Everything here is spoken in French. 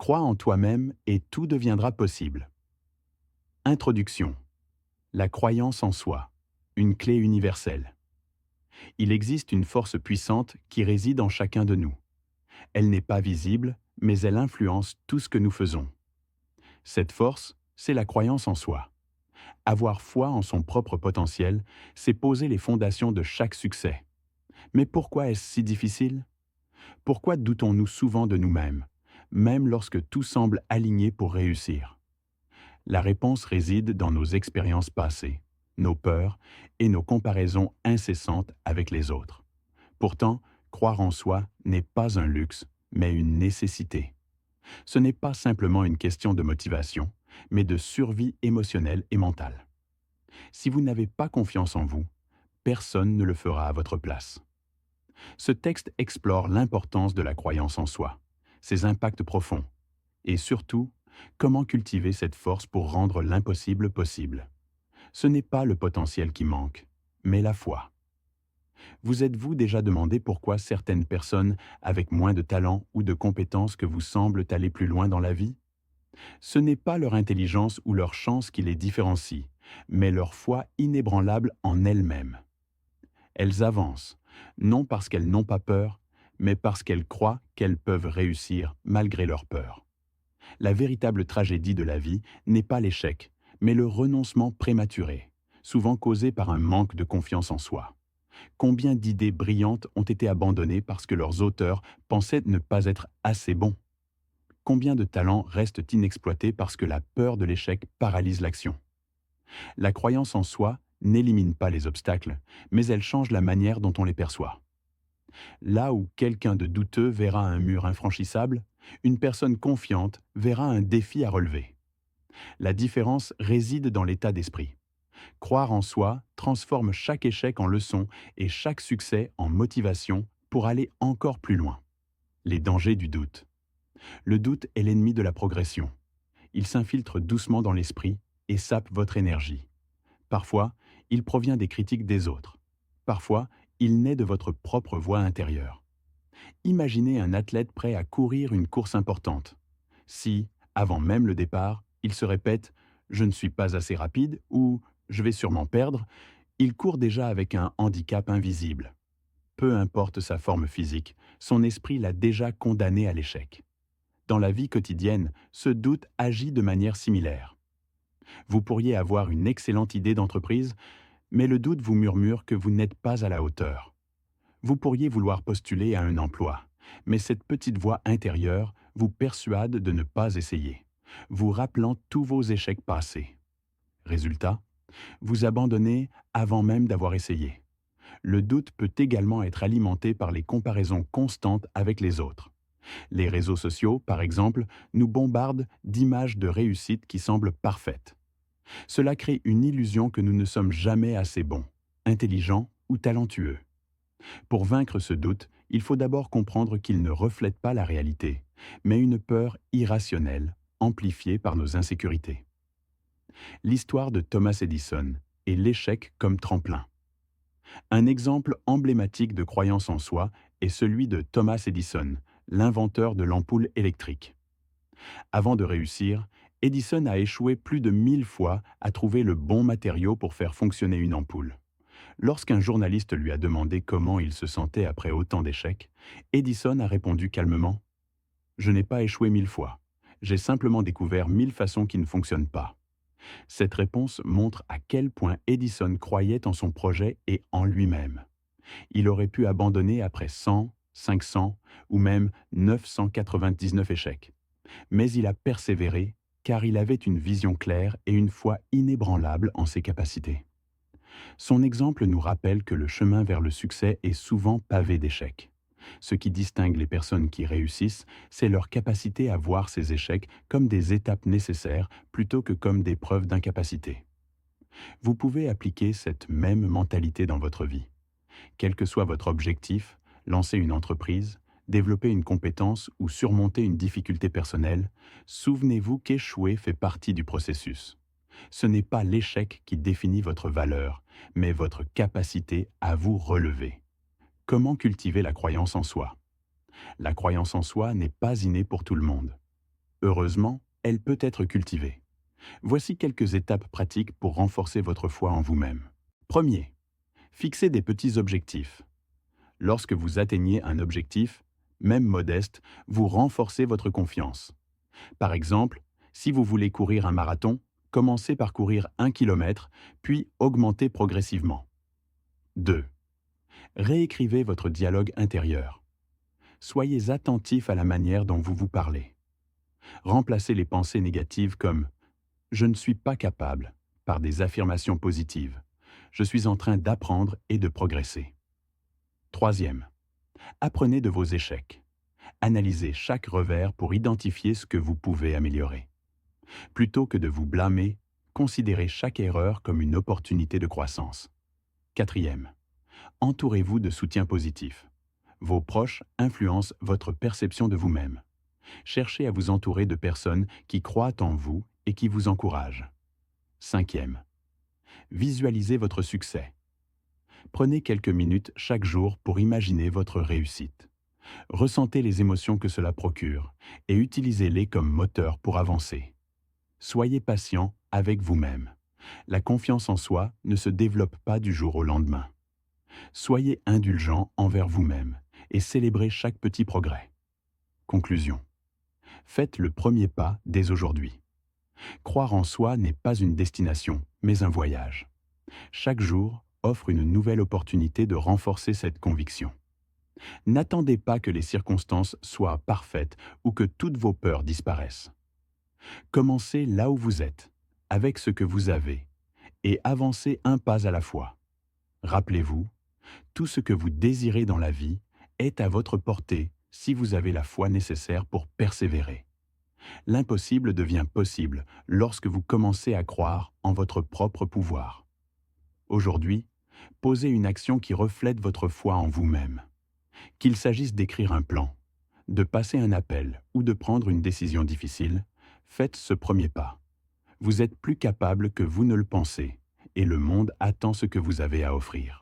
Crois en toi-même et tout deviendra possible. Introduction. La croyance en soi. Une clé universelle. Il existe une force puissante qui réside en chacun de nous. Elle n'est pas visible, mais elle influence tout ce que nous faisons. Cette force, c'est la croyance en soi. Avoir foi en son propre potentiel, c'est poser les fondations de chaque succès. Mais pourquoi est-ce si difficile? Pourquoi doutons-nous souvent de nous-mêmes, même lorsque tout semble aligné pour réussir? La réponse réside dans nos expériences passées, nos peurs et nos comparaisons incessantes avec les autres. Pourtant, croire en soi n'est pas un luxe, mais une nécessité. Ce n'est pas simplement une question de motivation, mais de survie émotionnelle et mentale. Si vous n'avez pas confiance en vous, personne ne le fera à votre place. Ce texte explore l'importance de la croyance en soi, ses impacts profonds, et surtout, comment cultiver cette force pour rendre l'impossible possible. Ce n'est pas le potentiel qui manque, mais la foi. Vous êtes-vous déjà demandé pourquoi certaines personnes avec moins de talent ou de compétences que vous semblent aller plus loin dans la vie? Ce n'est pas leur intelligence ou leur chance qui les différencie, mais leur foi inébranlable en elles-mêmes. Elles avancent, non parce qu'elles n'ont pas peur, mais parce qu'elles croient qu'elles peuvent réussir malgré leur peur. La véritable tragédie de la vie n'est pas l'échec, mais le renoncement prématuré, souvent causé par un manque de confiance en soi. Combien d'idées brillantes ont été abandonnées parce que leurs auteurs pensaient ne pas être assez bons? Combien de talents restent inexploités parce que la peur de l'échec paralyse l'action? La croyance en soi n'élimine pas les obstacles, mais elle change la manière dont on les perçoit. Là où quelqu'un de douteux verra un mur infranchissable, une personne confiante verra un défi à relever. La différence réside dans l'état d'esprit. Croire en soi transforme chaque échec en leçon et chaque succès en motivation pour aller encore plus loin. Les dangers du doute. Le doute est l'ennemi de la progression. Il s'infiltre doucement dans l'esprit et sape votre énergie. Parfois, il provient des critiques des autres. Parfois, il naît de votre propre voix intérieure. Imaginez un athlète prêt à courir une course importante. Si, avant même le départ, il se répète « je ne suis pas assez rapide » ou « je vais sûrement perdre », il court déjà avec un handicap invisible. Peu importe sa forme physique, son esprit l'a déjà condamné à l'échec. Dans la vie quotidienne, ce doute agit de manière similaire. Vous pourriez avoir une excellente idée d'entreprise, mais le doute vous murmure que vous n'êtes pas à la hauteur. Vous pourriez vouloir postuler à un emploi, mais cette petite voix intérieure vous persuade de ne pas essayer, vous rappelant tous vos échecs passés. Résultat, vous abandonnez avant même d'avoir essayé. Le doute peut également être alimenté par les comparaisons constantes avec les autres. Les réseaux sociaux, par exemple, nous bombardent d'images de réussite qui semblent parfaites. Cela crée une illusion que nous ne sommes jamais assez bons, intelligents ou talentueux. Pour vaincre ce doute, il faut d'abord comprendre qu'il ne reflète pas la réalité, mais une peur irrationnelle, amplifiée par nos insécurités. L'histoire de Thomas Edison est l'échec comme tremplin. Un exemple emblématique de croyance en soi est celui de Thomas Edison, l'inventeur de l'ampoule électrique. Avant de réussir, Edison a échoué plus de 1000 fois à trouver le bon matériau pour faire fonctionner une ampoule. Lorsqu'un journaliste lui a demandé comment il se sentait après autant d'échecs, Edison a répondu calmement « Je n'ai pas échoué 1000 fois. J'ai simplement découvert 1000 façons qui ne fonctionnent pas. » Cette réponse montre à quel point Edison croyait en son projet et en lui-même. Il aurait pu abandonner après 100, 500 ou même 999 échecs. Mais il a persévéré car il avait une vision claire et une foi inébranlable en ses capacités. Son exemple nous rappelle que le chemin vers le succès est souvent pavé d'échecs. Ce qui distingue les personnes qui réussissent, c'est leur capacité à voir ces échecs comme des étapes nécessaires plutôt que comme des preuves d'incapacité. Vous pouvez appliquer cette même mentalité dans votre vie. Quel que soit votre objectif, lancer une entreprise, développer une compétence ou surmonter une difficulté personnelle, souvenez-vous qu'échouer fait partie du processus. Ce n'est pas l'échec qui définit votre valeur, mais votre capacité à vous relever. Comment cultiver la croyance en soi? La croyance en soi n'est pas innée pour tout le monde. Heureusement, elle peut être cultivée. Voici quelques étapes pratiques pour renforcer votre foi en vous-même. Premier, fixez des petits objectifs. Lorsque vous atteignez un objectif, même modeste, vous renforcez votre confiance. Par exemple, si vous voulez courir un marathon, commencez par courir 1 kilomètre, puis augmentez progressivement. 2. Réécrivez votre dialogue intérieur. Soyez attentif à la manière dont vous vous parlez. Remplacez les pensées négatives comme « je ne suis pas capable » par des affirmations positives. Je suis en train d'apprendre et de progresser. Troisième, apprenez de vos échecs. Analysez chaque revers pour identifier ce que vous pouvez améliorer. Plutôt que de vous blâmer, considérez chaque erreur comme une opportunité de croissance. Quatrième, entourez-vous de soutien positif. Vos proches influencent votre perception de vous-même. Cherchez à vous entourer de personnes qui croient en vous et qui vous encouragent. Cinquième, visualisez votre succès. Prenez quelques minutes chaque jour pour imaginer votre réussite. Ressentez les émotions que cela procure et utilisez-les comme moteur pour avancer. Soyez patient avec vous-même. La confiance en soi ne se développe pas du jour au lendemain. Soyez indulgent envers vous-même et célébrez chaque petit progrès. Conclusion. Faites le premier pas dès aujourd'hui. Croire en soi n'est pas une destination, mais un voyage. Chaque jour offre une nouvelle opportunité de renforcer cette conviction. N'attendez pas que les circonstances soient parfaites ou que toutes vos peurs disparaissent. Commencez là où vous êtes, avec ce que vous avez, et avancez un pas à la fois. Rappelez-vous, tout ce que vous désirez dans la vie est à votre portée si vous avez la foi nécessaire pour persévérer. L'impossible devient possible lorsque vous commencez à croire en votre propre pouvoir. Aujourd'hui, posez une action qui reflète votre foi en vous-même. Qu'il s'agisse d'écrire un plan, de passer un appel ou de prendre une décision difficile, faites ce premier pas. Vous êtes plus capable que vous ne le pensez et le monde attend ce que vous avez à offrir.